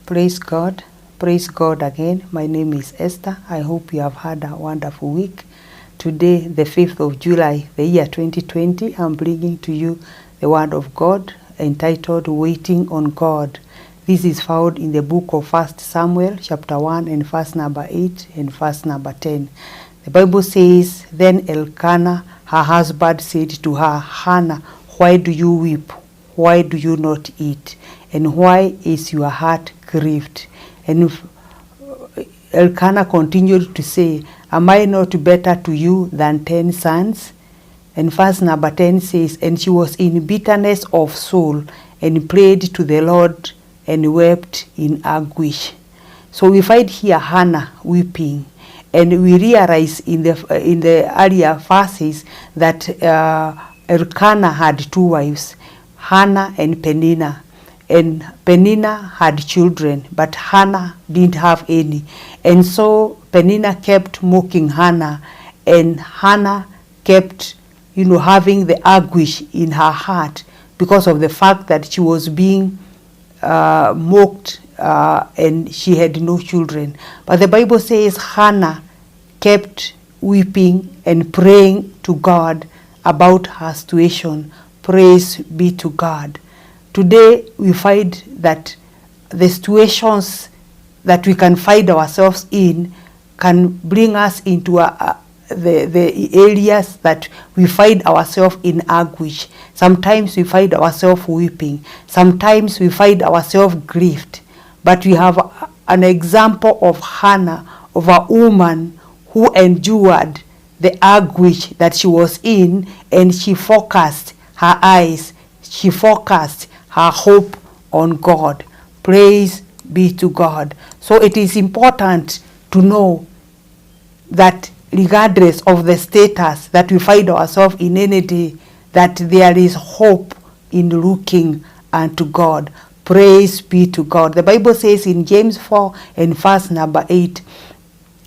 Praise God. Praise God again. My name is Esther. I hope you have had a wonderful week. Today, the 5th of July, the year 2020, I'm bringing to you the Word of God entitled Waiting on God. This is found in the book of 1 Samuel, chapter 1, and verse number 8 and verse number 10. The Bible says, Then Elkanah, her husband, said to her, Hannah, why do you weep? Why do you not eat? And why is your heart grieved? And Elkanah continued to say, Am I not better to you than 10 sons? And verse number 10 says, And she was in bitterness of soul, and prayed to the Lord, and wept in anguish. So we find here Hannah weeping, and we realize in the earlier verses that Elkanah had two wives, Hannah and Peninnah. And Peninnah had children, but Hannah didn't have any. And so Peninnah kept mocking Hannah, and Hannah kept, having the anguish in her heart because of the fact that she was being mocked and she had no children. But the Bible says Hannah kept weeping and praying to God about her situation. Praise be to God. Today we find that the situations that we can find ourselves in can bring us into the areas that we find ourselves in anguish. Sometimes we find ourselves weeping. Sometimes we find ourselves grieved. But we have an example of Hannah, of a woman who endured the anguish that she was in, and she focused her eyes, she focused her hope on God. Praise be to God. So it is important to know that regardless of the status that we find ourselves in any day, that there is hope in looking unto God. Praise be to God. The Bible says in James 4 and verse number 8,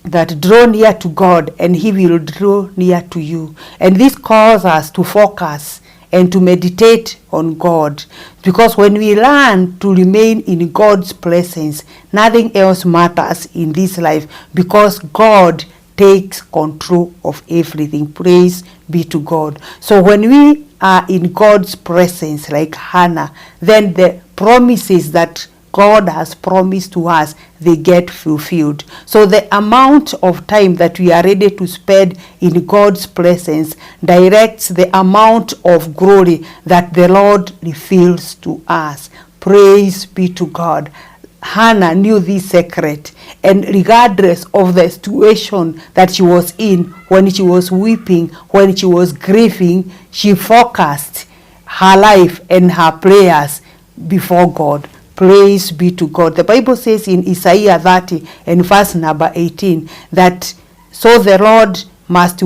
that draw near to God and he will draw near to you. And this calls us to focus and to meditate on God. Because when we learn to remain in God's presence, nothing else matters in this life, because God takes control of everything. Praise be to God. So when we are in God's presence like Hannah, then the promises that God has promised to us, they get fulfilled. So the amount of time that we are ready to spend in God's presence directs the amount of glory that the Lord reveals to us. Praise be to God. Hannah knew this secret, and regardless of the situation that she was in, when she was weeping, when she was grieving, she focused her life and her prayers before God. Praise be to God. The Bible says in Isaiah 30 and verse number 18 that so the Lord must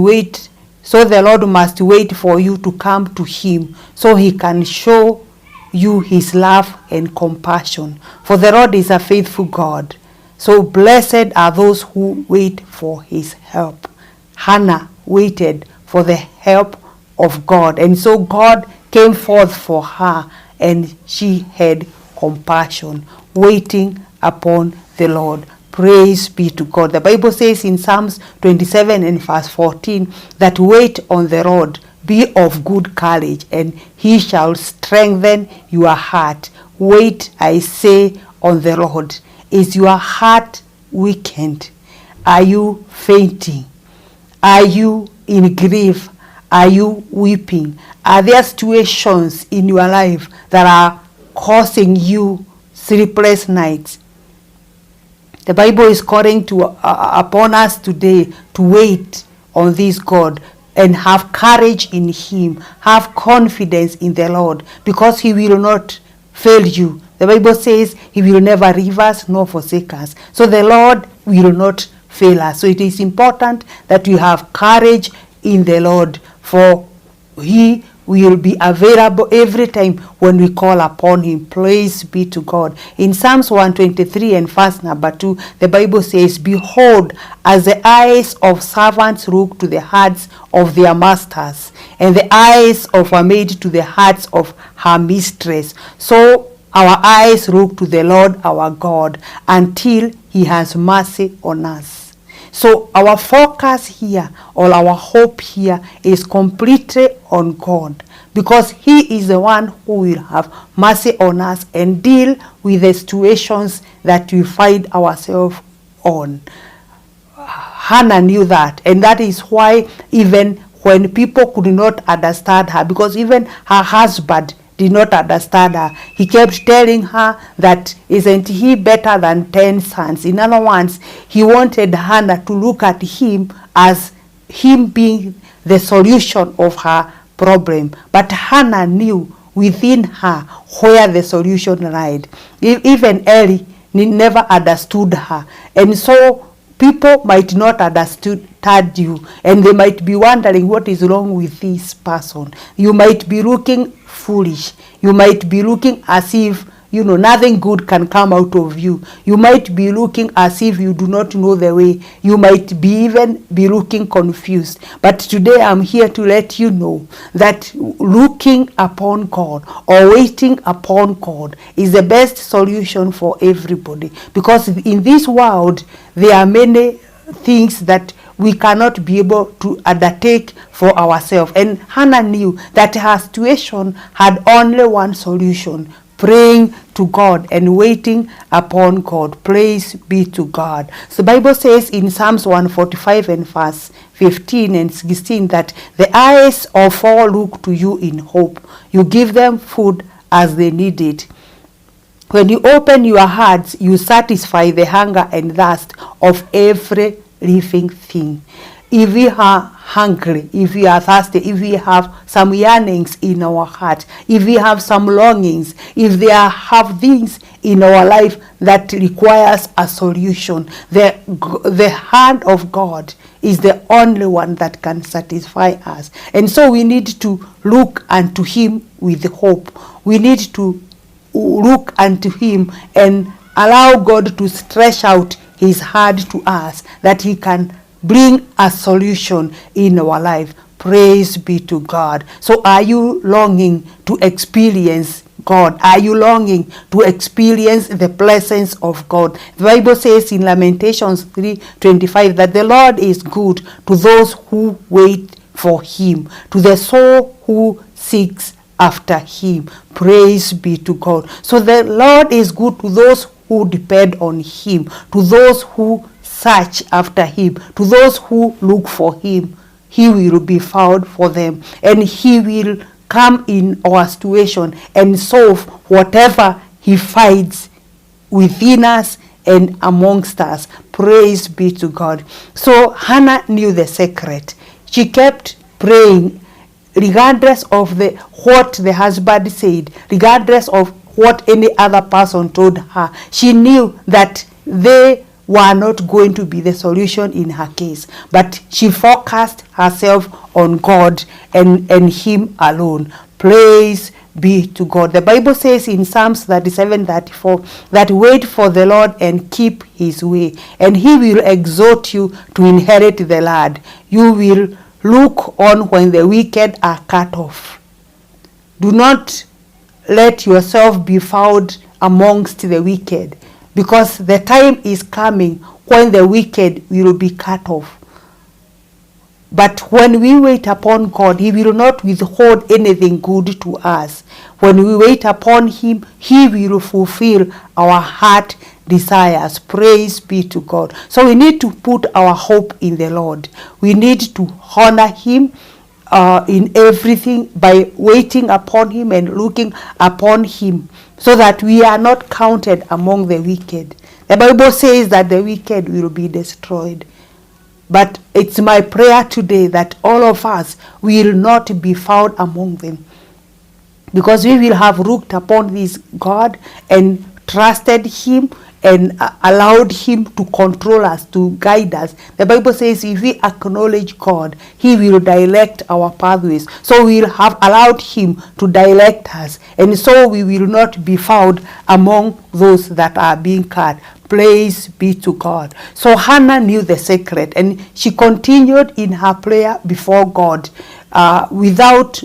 wait for you to come to him, so he can show you his love and compassion. For the Lord is a faithful God. So blessed are those who wait for his help. Hannah waited for the help of God, and so God came forth for her, and she had compassion, waiting upon the Lord. Praise be to God. The Bible says in Psalms 27 and verse 14 that wait on the Lord, be of good courage, and he shall strengthen your heart. Wait, I say, on the Lord. Is your heart weakened? Are you fainting? Are you in grief? Are you weeping? Are there situations in your life that are causing you sleepless nights? The Bible is calling upon us today to wait on this God and have courage in him, have confidence in the Lord, because he will not fail you. The Bible says he will never leave us nor forsake us. So the Lord will not fail us. So it is important that we have courage in the Lord, for he will be available every time when we call upon him. Praise be to God. In Psalms 123 and verse number 2, the Bible says, Behold, as the eyes of servants look to the hearts of their masters, and the eyes of a maid to the hearts of her mistress, so our eyes look to the Lord our God until he has mercy on us. So our focus here, or our hope here, is completely on God, because he is the one who will have mercy on us and deal with the situations that we find ourselves on. Hannah knew that, and that is why even when people could not understand her, because even her husband did not understand her, he kept telling her that isn't he better than 10 sons? In other words, he wanted Hannah to look at him as him being the solution of her problem. But Hannah knew within her where the solution lied. Even Eli never understood her, and so people might not understand you, and they might be wondering what is wrong with this person. You might be looking foolish. You might be looking as if, nothing good can come out of you. You might be looking as if you do not know the way. You might even be looking confused. But today I'm here to let you know that looking upon God or waiting upon God is the best solution for everybody. Because in this world, there are many things that we cannot be able to undertake for ourselves. And Hannah knew that her situation had only one solution: praying to God and waiting upon God. Praise be to God. So the Bible says in Psalms 145 and verse 15 and 16 that the eyes of all look to you in hope. You give them food as they need it. When you open your hearts, you satisfy the hunger and thirst of every living thing. If we are hungry, if we are thirsty, if we have some yearnings in our heart, if we have some longings, if there have things in our life that requires a solution, the hand of God is the only one that can satisfy us. And so we need to look unto him with hope. We need to look unto him and allow God to stretch out his hand to us, that he can bring a solution in our life. Praise be to God. So are you longing to experience God? Are you longing to experience the presence of God? The Bible says in Lamentations 3:25 that the Lord is good to those who wait for him, to the soul who seeks after him. Praise be to God. So the Lord is good to those who depend on him, to those who search after him, to those who look for him. He will be found for them, and he will come in our situation and solve whatever he finds within us and amongst us. Praise be to God. So Hannah knew the secret. She kept praying regardless of what the husband said, regardless of what any other person told her. She knew that they were not going to be the solution in her case, but she focused herself on God and him alone. Praise be to God. The Bible says in Psalms 37:34 that wait for the Lord and keep his way, and he will exhort you to inherit the land. You will look on when the wicked are cut off. Do not let yourself be found amongst the wicked, because the time is coming when the wicked will be cut off. But when we wait upon God, he will not withhold anything good to us. When we wait upon him, he will fulfill our heart desires. Praise be to God. So we need to put our hope in the Lord. We need to honor him in everything by waiting upon him and looking upon him, so that we are not counted among the wicked. The Bible says that the wicked will be destroyed. But it's my prayer today that all of us will not be found among them, because we will have looked upon this God and trusted him and allowed him to control us, to guide us. The Bible says if we acknowledge God, he will direct our pathways. So we will have allowed him to direct us, and so we will not be found among those that are being cut. Praise be to God. So Hannah knew the secret, and she continued in her prayer before God without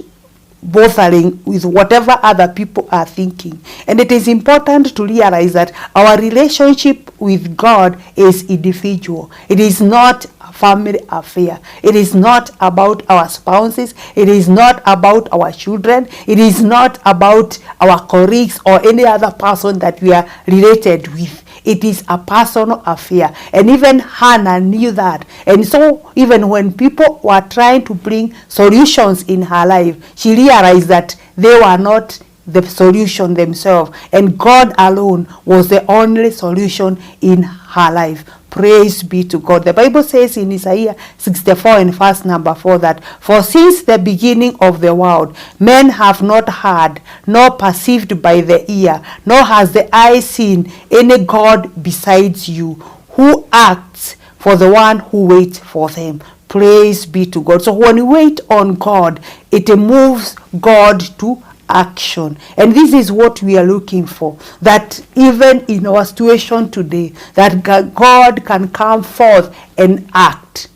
bothering with whatever other people are thinking. And it is important to realize that our relationship with God is individual. It is not a family affair. It is not about our spouses. It is not about our children. It is not about our colleagues or any other person that we are related with. It is a personal affair. And even Hannah knew that. And so even when people were trying to bring solutions in her life, she realized that they were not the solution themselves. And God alone was the only solution in her life. Praise be to God. The Bible says in Isaiah 64 and verse number 4 that, for since the beginning of the world, men have not heard, nor perceived by the ear, nor has the eye seen any God besides you, who acts for the one who waits for them. Praise be to God. So when we wait on God, it moves God to action. And this is what we are looking for, that even in our situation today, that God can come forth and act,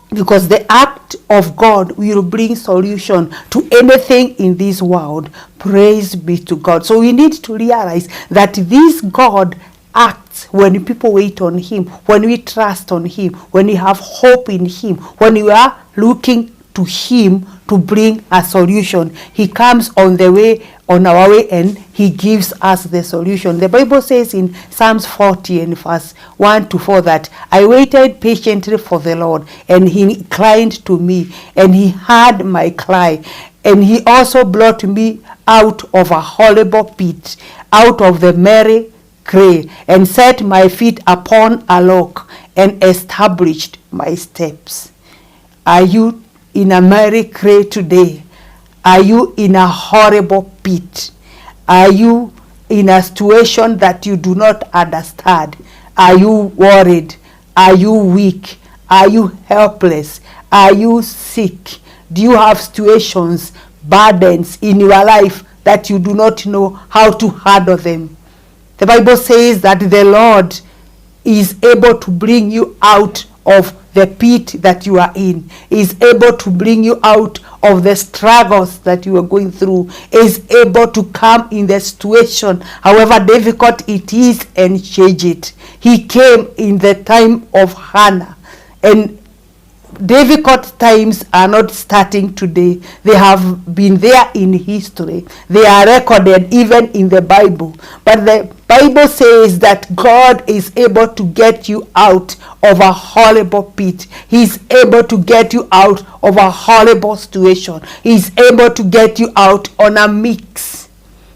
because the act of God will bring solution to anything in this world. Praise be to God. So we need to realize that this God acts when people wait on him, when we trust on him, when we have hope in him, when we are looking to him to bring a solution. He comes on our way, and he gives us the solution. The Bible says in Psalms 40 and verse 1 to 4 that, I waited patiently for the Lord, and he inclined to me, and he heard my cry, and he also brought me out of a horrible pit, out of the merry clay, and set my feet upon a rock, and established my steps. Are you in a merry clay today? Are you in a horrible pit? Are you in a situation that you do not understand? Are you worried? Are you weak? Are you helpless? Are you sick? Do you have situations, burdens in your life that you do not know how to handle them? The Bible says that the Lord is able to bring you out of the pit that you are in, is able to bring you out of the struggles that you are going through, is able to come in the situation, however difficult it is, and change it. He came in the time of Hannah, and difficult times are not starting today. They have been there in history. They are recorded even in the Bible. But the Bible says that God is able to get you out of a horrible pit. He's able to get you out of a horrible situation. He's able to get you out on a mix.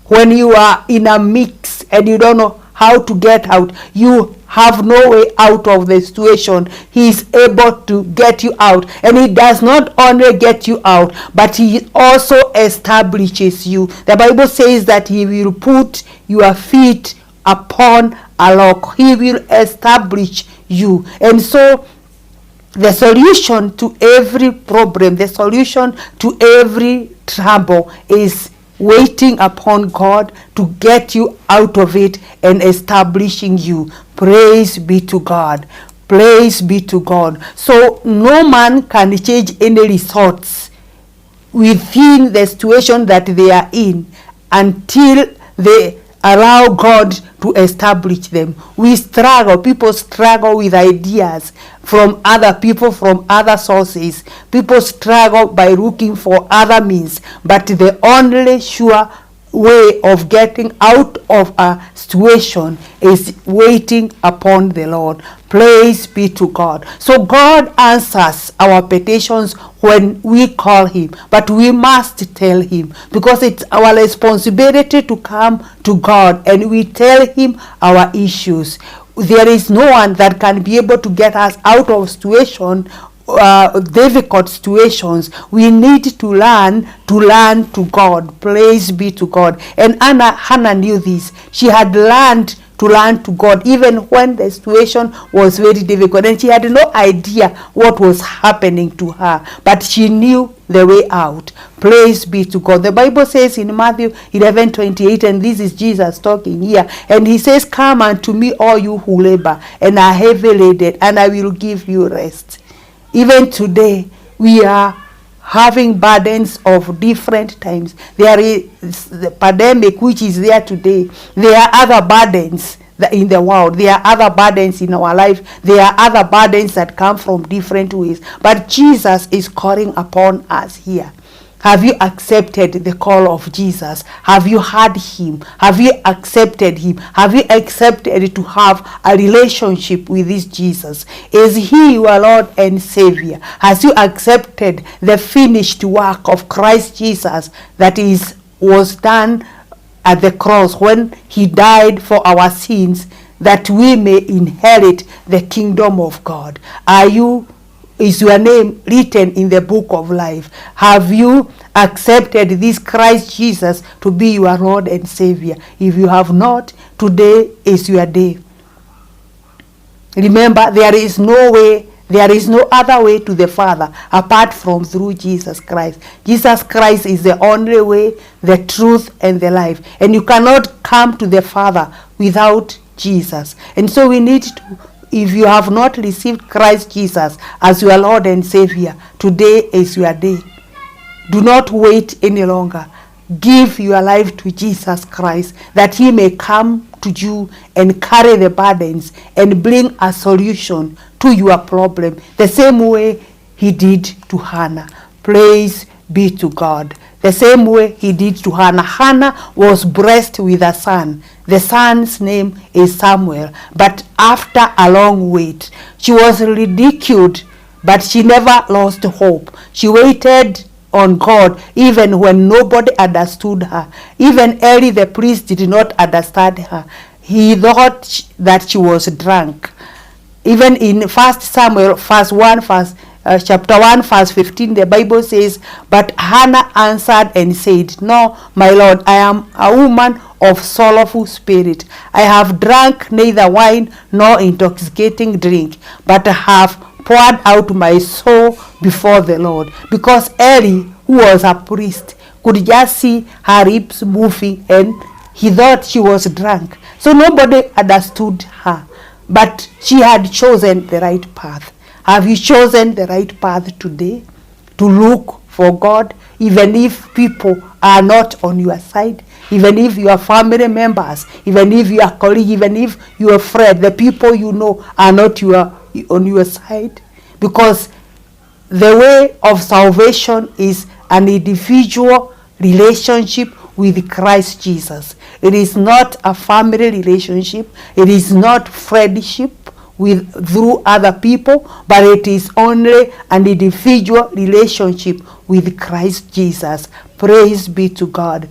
When you are in a mix and you don't know how to get out, you have no way out of the situation, he is able to get you out. And he does not only get you out, but he also establishes you. The Bible says that he will put your feet upon a rock. He will establish you. And so the solution to every problem, the solution to every trouble is waiting upon God to get you out of it and establishing you. Praise be to God. Praise be to God. So no man can change any results within the situation that they are in until they allow God to establish them. We struggle. People struggle with ideas from other people, from other sources. People struggle by looking for other means. But the only sure way of getting out of a situation is waiting upon the Lord. Praise be to God. So God answers our petitions when we call him, but we must tell him, because it's our responsibility to come to God and we tell him our issues. There is no one that can be able to get us out of difficult situations. We need to learn to God. Praise be to God. And Hannah knew this. She had learned to God even when the situation was very difficult, and she had no idea what was happening to her, but she knew the way out. Praise be to God. The Bible says in Matthew 11:28, and this is Jesus talking here, and he says, come unto me all you who labor and are heavy laden, and I will give you rest. Even today we are having burdens of different times. There is the pandemic which is there today. There are other burdens in the world. There are other burdens in our life. There are other burdens that come from different ways. But Jesus is calling upon us here. Have you accepted the call of Jesus? Have you heard him? Have you accepted him? Have you accepted to have a relationship with this Jesus? Is he your Lord and Savior? Has you accepted the finished work of Christ Jesus that was done at the cross when he died for our sins, that we may inherit the kingdom of God? Is your name written in the book of life? Have you accepted this Christ Jesus to be your Lord and Savior? If you have not, today is your day. Remember, there is no other way to the Father apart from through Jesus Christ. Jesus Christ is the only way, the truth, and the life. And you cannot come to the Father without Jesus. And so we need to, if you have not received Christ Jesus as your Lord and Savior, today is your day. Do not wait any longer. Give your life to Jesus Christ, that he may come to you and carry the burdens and bring a solution to your problem, the same way he did to Hannah. Praise be to God. The same way he did to Hannah. Hannah was blessed with a son. The son's name is Samuel. But after a long wait, she was ridiculed, but she never lost hope. She waited on God even when nobody understood her. Even Eli the priest did not understand her. He thought that she was drunk. Even in 1 Samuel chapter 1 verse 15, the Bible says, "But Hannah answered and said, No, my Lord, I am a woman of sorrowful spirit. I have drunk neither wine nor intoxicating drink, but I have poured out my soul before the Lord." Because Eli, who was a priest, could just see her lips moving and he thought she was drunk. So nobody understood her. But she had chosen the right path. Have you chosen the right path today? To look for God, even if people are not on your side, even if your family members, even if your colleague, even if your friend, the people you know are not on your side. Because the way of salvation is an individual relationship with Christ Jesus. It is not a family relationship. It is not friendship through other people, but it is only an individual relationship with Christ Jesus. Praise be to God.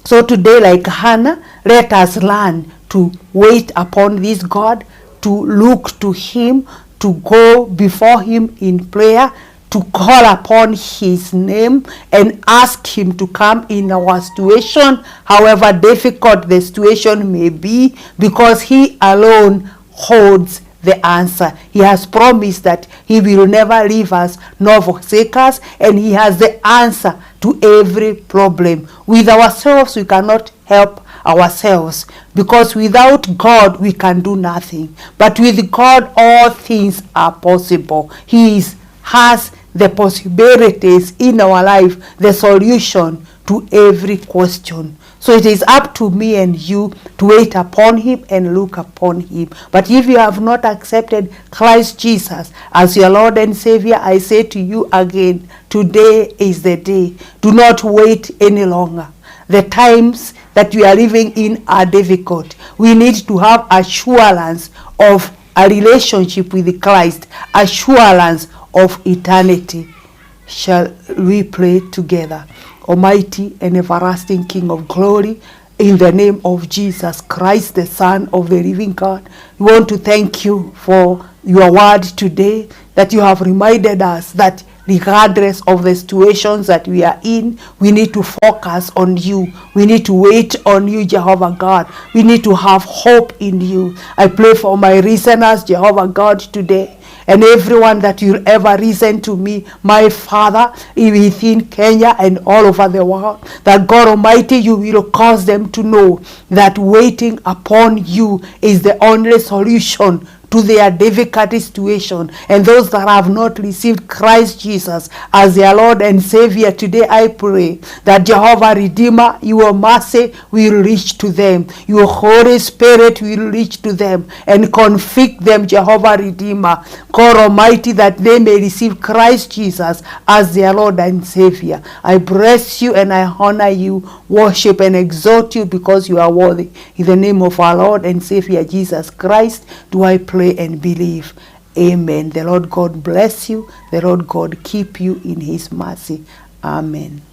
So today, like Hannah, let us learn to wait upon this God, to look to him, to go before him in prayer, to call upon his name and ask him to come in our situation, however difficult the situation may be, because he alone holds the answer. He has promised that he will never leave us nor forsake us, and he has the answer to every problem. With ourselves, we cannot help ourselves, because without God we can do nothing. But with God all things are possible. He has the possibilities in our life, the solution to every question. So it is up to me and you to wait upon him and look upon him. But if you have not accepted Christ Jesus as your Lord and Savior, I say to you again, today is the day. Do not wait any longer. The times that we are living in are difficult. We need to have assurance of a relationship with Christ, assurance of eternity. Shall we pray together? Almighty and everlasting King of glory, in the name of Jesus Christ, the Son of the living God, we want to thank you for your word today, that you have reminded us that regardless of the situations that we are in, we need to focus on you. We need to wait on you, Jehovah God. We need to have hope in you. I pray for my listeners, Jehovah God, today, and everyone that will ever listen to me, my Father, within Kenya and all over the world, that God Almighty, you will cause them to know that waiting upon you is the only solution to their difficult situation. And those that have not received Christ Jesus as their Lord and Savior, today I pray that Jehovah Redeemer, your mercy will reach to them. Your Holy Spirit will reach to them and convict them, Jehovah Redeemer, God Almighty, that they may receive Christ Jesus as their Lord and Savior. I bless you and I honor you, worship and exalt you because you are worthy. In the name of our Lord and Savior Jesus Christ do I pray and believe. Amen. The Lord God bless you. The Lord God keep you in his mercy. Amen.